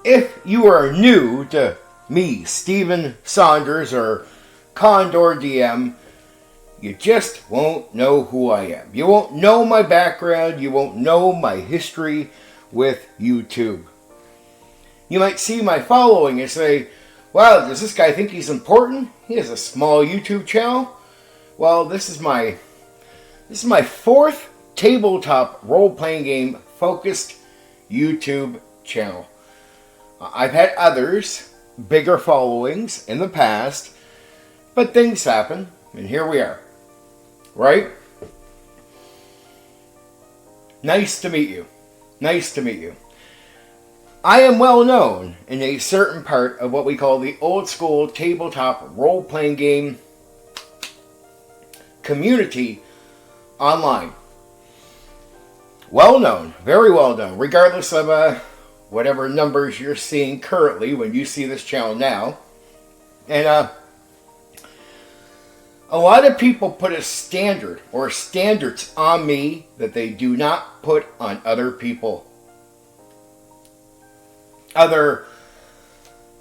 if you are new to me, Steven Saunders, or Condor DM, you just won't know who I am. You won't know my background. You won't know my history with YouTube. You might see my following and say, wow, does this guy think he's important? He has a small YouTube channel. Well, this is my fourth tabletop role-playing game focused YouTube channel. I've had others, bigger followings in the past, but things happen, and here we are. Right? Nice to meet you. Nice to meet you. I am well known in a certain part of what we call the old school tabletop role-playing game community online. Well known, very well known, regardless of whatever numbers you're seeing currently when you see this channel now. And a lot of people put a standard or standards on me that they do not put on other people. Other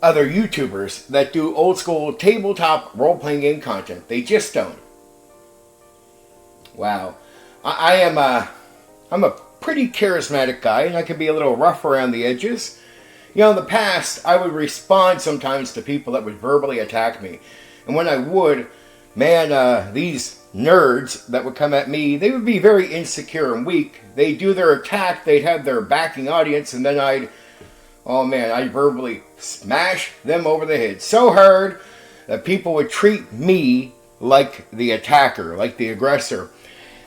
YouTubers that do old school tabletop role-playing game content. They just don't. Wow. I'm a pretty charismatic guy, and I can be a little rough around the edges. You know, in the past, I would respond sometimes to people that would verbally attack me. And when I would, man, these nerds that would come at me, they would be very insecure and weak. They'd do their attack, they'd have their backing audience, and then I'd verbally smash them over the head so hard that people would treat me like the attacker, like the aggressor.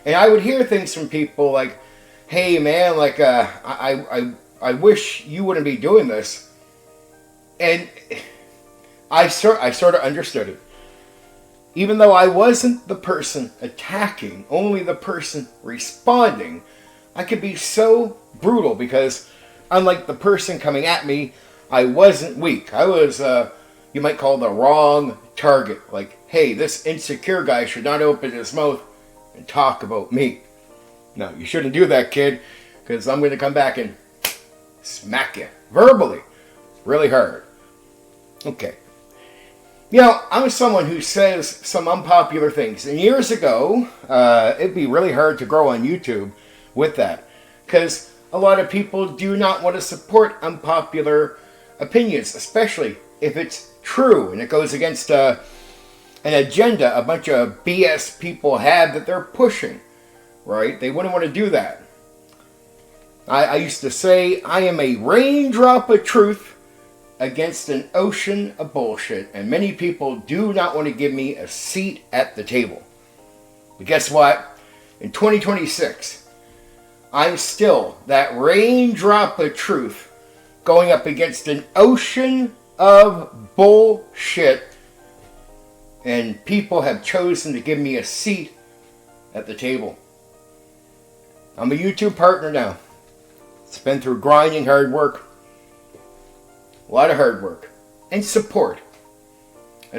And I would hear things from people like, hey man, like, I wish you wouldn't be doing this. And I sort of understood it. Even though I wasn't the person attacking, only the person responding, I could be so brutal because unlike the person coming at me, I wasn't weak. I was, you might call the wrong target. Like, hey, this insecure guy should not open his mouth and talk about me. No, you shouldn't do that, kid, because I'm going to come back and smack you verbally really hard. Okay. You know, I'm someone who says some unpopular things. And years ago, it'd be really hard to grow on YouTube with that. Because a lot of people do not want to support unpopular opinions, especially if it's true and it goes against an agenda a bunch of BS people have that they're pushing. Right? They wouldn't want to do that. I used to say, I am a raindrop of truth against an ocean of bullshit. And many people do not want to give me a seat at the table. But guess what? In 2026, I'm still that raindrop of truth going up against an ocean of bullshit. And people have chosen to give me a seat at the table. I'm a YouTube partner now. It's been through grinding hard work. A lot of hard work. And support.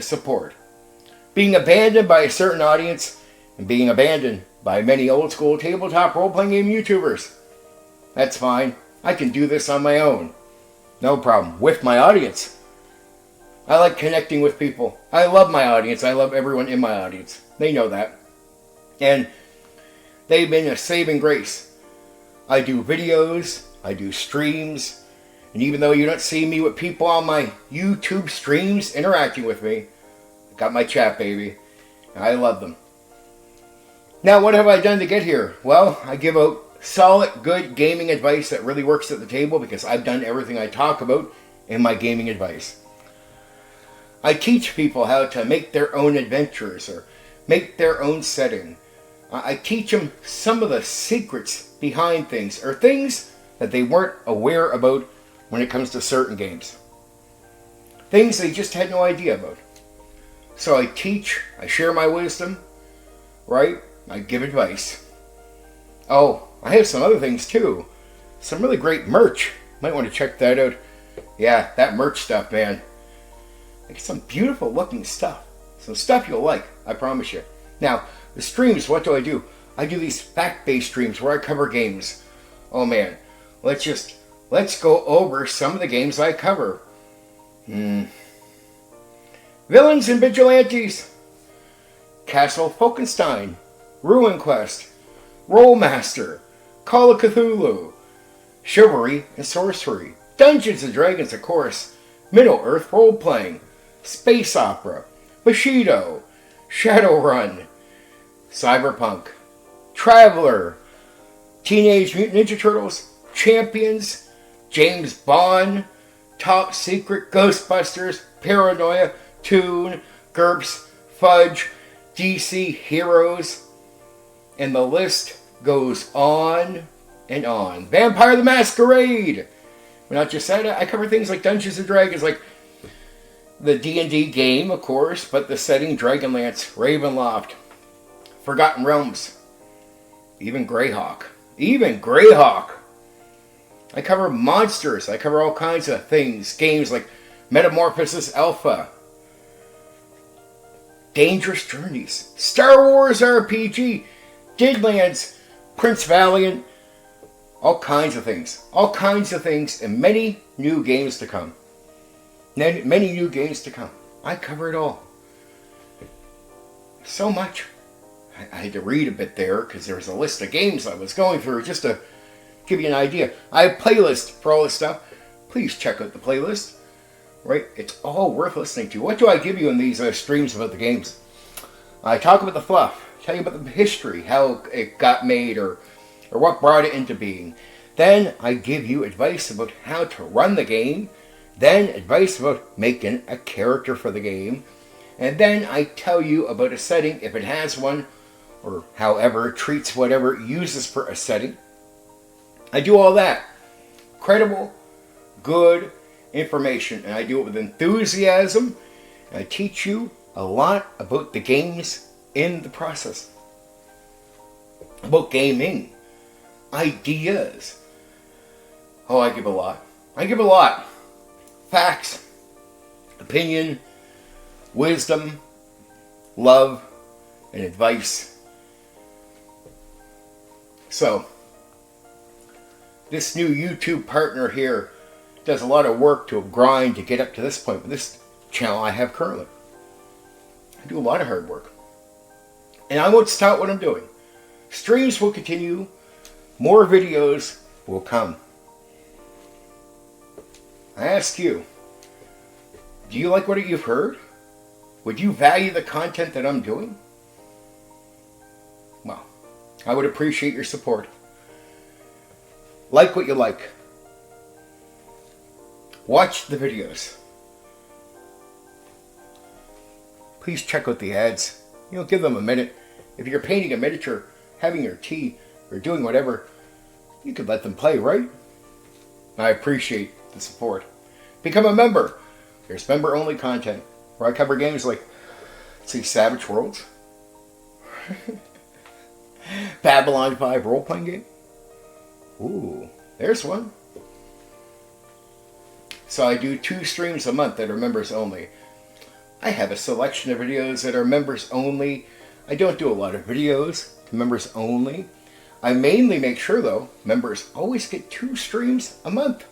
Support. Being abandoned by a certain audience and being abandoned by many old school tabletop role-playing game YouTubers. That's fine. I can do this on my own. No problem. With my audience. I like connecting with people. I love my audience. I love everyone in my audience. They know that. And they've been a saving grace. I do videos, I do streams, and even though you don't see me with people on my YouTube streams interacting with me, I got my chat, baby. And I love them. Now, what have I done to get here? Well, I give out solid, good gaming advice that really works at the table because I've done everything I talk about in my gaming advice. I teach people how to make their own adventures or make their own setting. I teach them some of the secrets behind things or things that they weren't aware about when it comes to certain games. Things they just had no idea about. So I teach, I share my wisdom, right? I give advice. Oh, I have some other things too. Some really great merch. Might want to check that out. Yeah, that merch stuff, man. Like some beautiful looking stuff. Some stuff you'll like, I promise you. Now, the streams, what do? I do these fact-based streams where I cover games. Oh man, let's let's go over some of the games I cover. Villains and Vigilantes, Castle Falkenstein, Ruin Quest, Rollmaster, Call of Cthulhu, Chivalry and Sorcery, Dungeons and Dragons, of course, Middle-earth Role-Playing, Space Opera, Bushido, Shadowrun, Cyberpunk, Traveler, Teenage Mutant Ninja Turtles, Champions, James Bond, Top Secret, Ghostbusters, Paranoia, Toon, GURPS, Fudge, DC Heroes, and the list goes on and on. Vampire the Masquerade! But not just that, I cover things like Dungeons and Dragons, like the D&D game, of course, but the setting, Dragonlance, Ravenloft, Forgotten Realms, even Greyhawk. I cover monsters. I cover all kinds of things. Games like Metamorphosis Alpha, Dangerous Journeys, Star Wars RPG, Deadlands, Prince Valiant, all kinds of things. All kinds of things, and many new games to come. Many new games to come. I cover it all. So much. I had to read a bit there because there was a list of games I was going through just to give you an idea. I have playlists for all this stuff. Please check out the playlist. Right? It's all worth listening to. What do I give you in these streams about the games? I talk about the fluff. Tell you about the history, how it got made, or what brought it into being. Then I give you advice about how to run the game. Then advice about making a character for the game. And then I tell you about a setting, if it has one, or however it treats whatever it uses for a setting. I do all that. Credible, good information. And I do it with enthusiasm. And I teach you a lot about the games in the process. About gaming. Ideas. Oh, I give a lot. Facts. Opinion. Wisdom. Love. And advice. So, this new YouTube partner here does a lot of work to grind to get up to this point with this channel I have currently. I do a lot of hard work. And I won't stop what I'm doing. Streams will continue. More videos will come. I ask you, do you like what you've heard? Would you value the content that I'm doing? Well, I would appreciate your support. Like what you like. Watch the videos. Please check out the ads. Give them a minute. If you're painting a miniature, having your tea, or doing whatever, you could let them play, right? I appreciate the support. Become a member. There's member-only content where I cover games like, let's see, Savage Worlds, Babylon 5 role-playing game. Ooh, there's one. So I do 2 streams a month that are members only. I have a selection of videos that are members only. I don't do a lot of videos to members only. I mainly make sure, though, members always get 2 streams a month.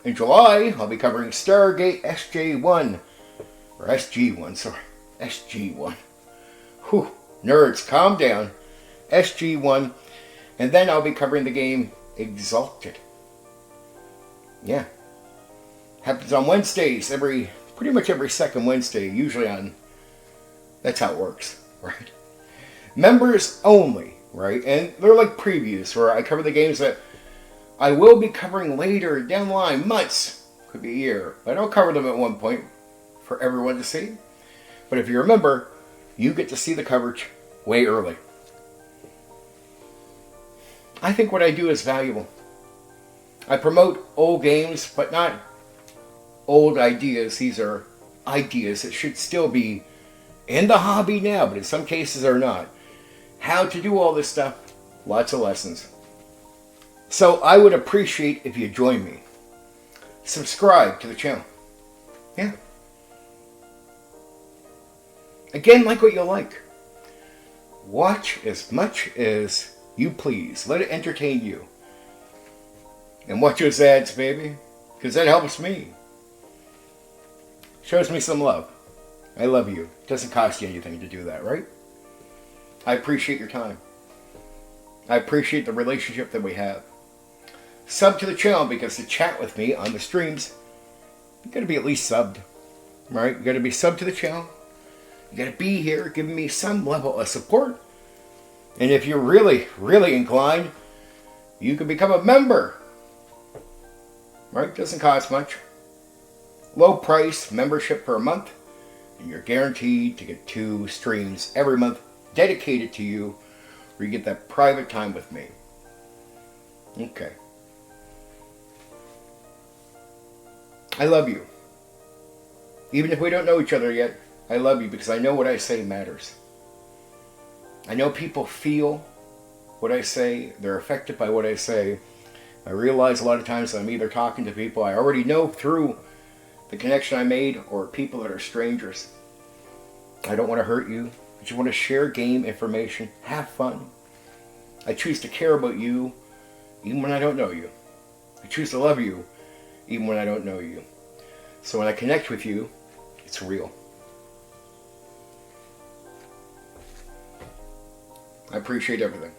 In July, I'll be covering Stargate SG1. Or SG1, sorry. SG1. Whew, nerds, calm down. SG1. And then I'll be covering the game Exalted. Yeah. Happens on Wednesdays, pretty much every second Wednesday, usually on, that's how it works, right? Members only, right? And they're like previews where I cover the games that I will be covering later down the line, months, could be a year, but I'll cover them at one point for everyone to see. But if you remember, you get to see the coverage way early. I think what I do is valuable. I promote old games, but not old ideas. These are ideas that should still be in the hobby now, but in some cases are not. How to do all this stuff, lots of lessons. So I would appreciate if you join me. Subscribe to the channel. Yeah. Again, like what you like. Watch as much as you please. Let it entertain you. and watch those ads, baby, because that helps me. Shows me some love. I love you. It doesn't cost you anything to do that, right? I appreciate your time. I appreciate the relationship that we have. Sub to the channel, because to chat with me on the streams, you gotta be at least subbed, right? You gotta be subbed to the channel. You gotta be here giving me some level of support. And if you're really, really inclined, you can become a member, right? Doesn't cost much. Low price membership per month, and you're guaranteed to get 2 streams every month dedicated to you, where you get that private time with me. Okay. I love you. Even if we don't know each other yet, I love you because I know what I say matters. I know people feel what I say. They're affected by what I say. I realize a lot of times I'm either talking to people I already know through the connection I made, or people that are strangers. I don't want to hurt you. I just want to share game information, have fun. I choose to care about you even when I don't know you. I choose to love you even when I don't know you. So when I connect with you, it's real. I appreciate everything.